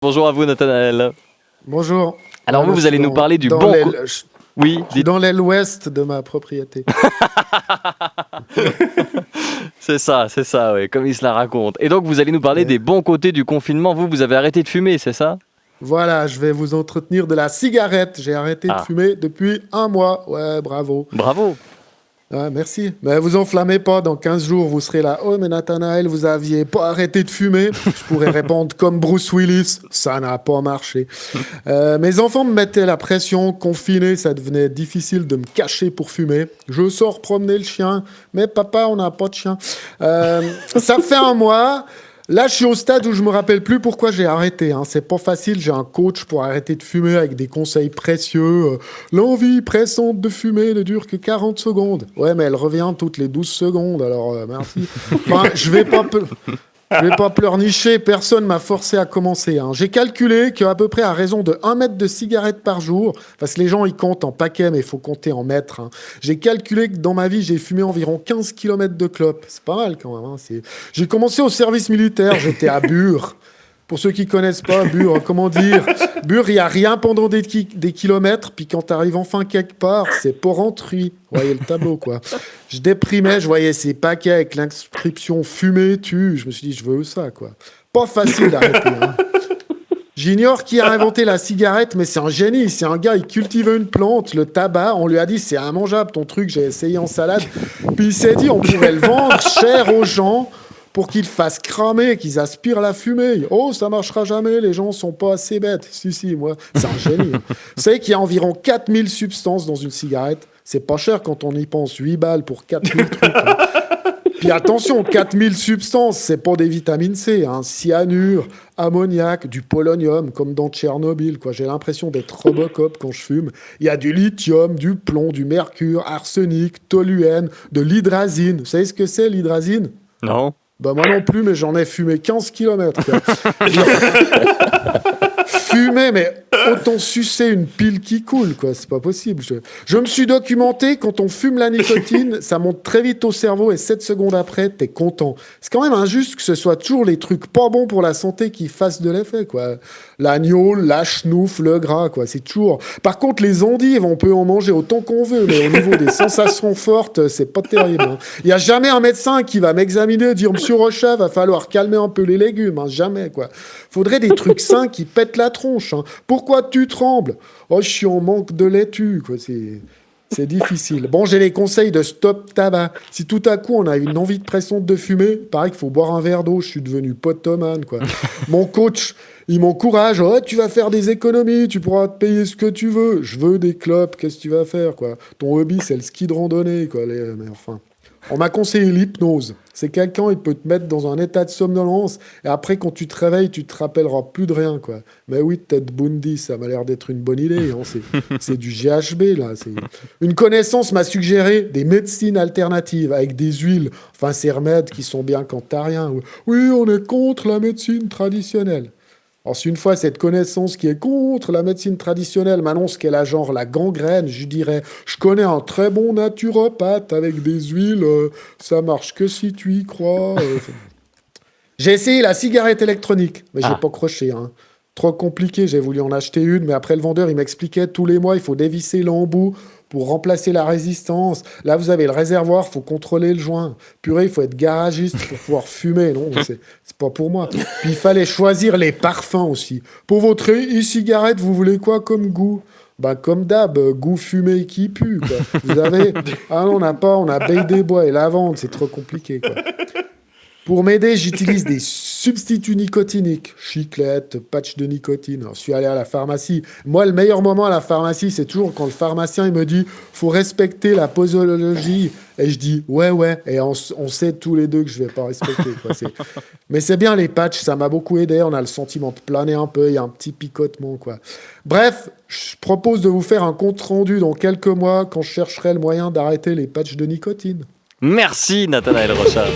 Bonjour à vous, Nathanaël. Bonjour. Alors vous allez nous parler du bon... Oui, je suis dans l'aile ouest de ma propriété. c'est ça, oui, comme il se la raconte. Et donc vous allez nous parler des bons côtés du confinement. Vous avez arrêté de fumer, c'est ça? Voilà, je vais vous entretenir de la cigarette. J'ai arrêté de fumer depuis 1 mois. Ouais, bravo. Bravo. Ouais, merci. Mais vous enflammez pas, dans 15 jours, vous serez là. Oh, mais Nathanaël, vous aviez pas arrêté de fumer. Je pourrais répondre comme Bruce Willis. Ça n'a pas marché. Mes enfants me mettaient la pression. Confiné, ça devenait difficile de me cacher pour fumer. Je sors promener le chien. Mais papa, on n'a pas de chien. Ça fait 1 mois. Là, je suis au stade où je me rappelle plus pourquoi j'ai arrêté. C'est pas facile. J'ai un coach pour arrêter de fumer avec des conseils précieux. L'envie pressante de fumer ne dure que 40 secondes. Ouais, mais elle revient toutes les 12 secondes. Alors, merci. Enfin, je vais pas pleurnicher. Personne m'a forcé à commencer. J'ai calculé qu'à peu près à raison de 1 mètre de cigarette par jour, parce que les gens, ils comptent en paquets, mais il faut compter en mètres. J'ai calculé que dans ma vie, j'ai fumé environ 15 km de clopes. C'est pas mal quand même. J'ai commencé au service militaire. J'étais à Bure. Pour ceux qui connaissent pas Bure, comment dire? Bure, il n'y a rien pendant des kilomètres, puis quand tu arrives enfin quelque part, c'est Porrentruy. Vous voyez le tableau, quoi. Je déprimais, je voyais ces paquets avec l'inscription « Fumer tue ». Je me suis dit, je veux ça, quoi. Pas facile d'arrêter. J'ignore qui a inventé la cigarette, mais c'est un génie. C'est un gars, il cultivait une plante, le tabac. On lui a dit, c'est immangeable ton truc, j'ai essayé en salade. Puis il s'est dit, on pourrait le vendre cher aux gens pour qu'ils fassent cramer, qu'ils aspirent la fumée. Oh, ça marchera jamais, les gens sont pas assez bêtes. Si, moi, c'est un génie. Vous savez qu'il y a environ 4000 substances dans une cigarette. C'est pas cher quand on y pense, 8 balles pour 4000 trucs. Puis attention, 4000 substances, c'est pas des vitamines C. Cyanure, ammoniac, du polonium, comme dans Tchernobyl, quoi. J'ai l'impression d'être Robocop quand je fume. Il y a du lithium, du plomb, du mercure, arsenic, toluène, de l'hydrazine. Vous savez ce que c'est, l'hydrazine? Non. Bah moi non plus, mais j'en ai fumé 15 km. Fumer, mais autant sucer une pile qui coule, quoi. C'est pas possible. Je me suis documenté, quand on fume la nicotine, ça monte très vite au cerveau et 7 secondes après, t'es content. C'est quand même injuste que ce soit toujours les trucs pas bons pour la santé qui fassent de l'effet, quoi. L'agneau, la chenouf, le gras, quoi. C'est toujours... Par contre, les endives, on peut en manger autant qu'on veut, mais au niveau des sensations fortes, c'est pas terrible. Il y a jamais un médecin qui va m'examiner et dire « Monsieur Rochat, va falloir calmer un peu les légumes. » Jamais, quoi. Faudrait des trucs sains qui pètent la tronche. Pourquoi tu trembles? Oh, je suis en manque de laitue, quoi. C'est difficile. Bon, j'ai les conseils de Stop Tabac. Si tout à coup on a une envie de pressante de fumer, pareil qu'il faut boire un verre d'eau. Je suis devenu potomane, quoi. Mon coach, il m'encourage. Oh, tu vas faire des économies, tu pourras te payer ce que tu veux. Je veux des clopes, qu'est-ce que tu vas faire, quoi? Ton hobby, c'est le ski de randonnée, quoi. Mais enfin... On m'a conseillé l'hypnose. C'est quelqu'un, il peut te mettre dans un état de somnolence et après, quand tu te réveilles, tu te rappelleras plus de rien, quoi. Mais oui, Ted Bundy, ça m'a l'air d'être une bonne idée. C'est du GHB, là. Une connaissance m'a suggéré des médecines alternatives avec des huiles. Enfin, ces remèdes qui sont bien quand t'as rien. Oui, on est contre la médecine traditionnelle. Alors, si une fois cette connaissance qui est contre la médecine traditionnelle m'annonce qu'elle a genre la gangrène, je dirais, je connais un très bon naturopathe avec des huiles, ça marche que si tu y crois. J'ai essayé la cigarette électronique, mais j'ai pas croché. Trop compliqué, j'ai voulu en acheter une, mais après le vendeur, il m'expliquait tous les mois, il faut dévisser l'embout pour remplacer la résistance. Là, vous avez le réservoir, il faut contrôler le joint. Purée, il faut être garagiste pour pouvoir fumer. Non, c'est pas pour moi. Puis il fallait choisir les parfums aussi. Pour votre e-cigarette, vous voulez quoi comme goût? Bah, comme d'hab, goût fumé qui pue, quoi. Vous avez... Ah non, on a Baie des Bois et lavande, c'est trop compliqué, quoi. Pour m'aider, j'utilise des substituts nicotiniques, chiclettes, patch de nicotine. Alors, je suis allé à la pharmacie. Moi, le meilleur moment à la pharmacie, c'est toujours quand le pharmacien il me dit « faut respecter la posologie ». Et je dis « ouais ». Et on sait tous les deux que je vais pas respecter, quoi. Mais c'est bien les patchs, ça m'a beaucoup aidé. On a le sentiment de planer un peu, il y a un petit picotement, quoi. Bref, je propose de vous faire un compte-rendu dans quelques mois quand je chercherai le moyen d'arrêter les patchs de nicotine. Merci, Nathanaël Rochat.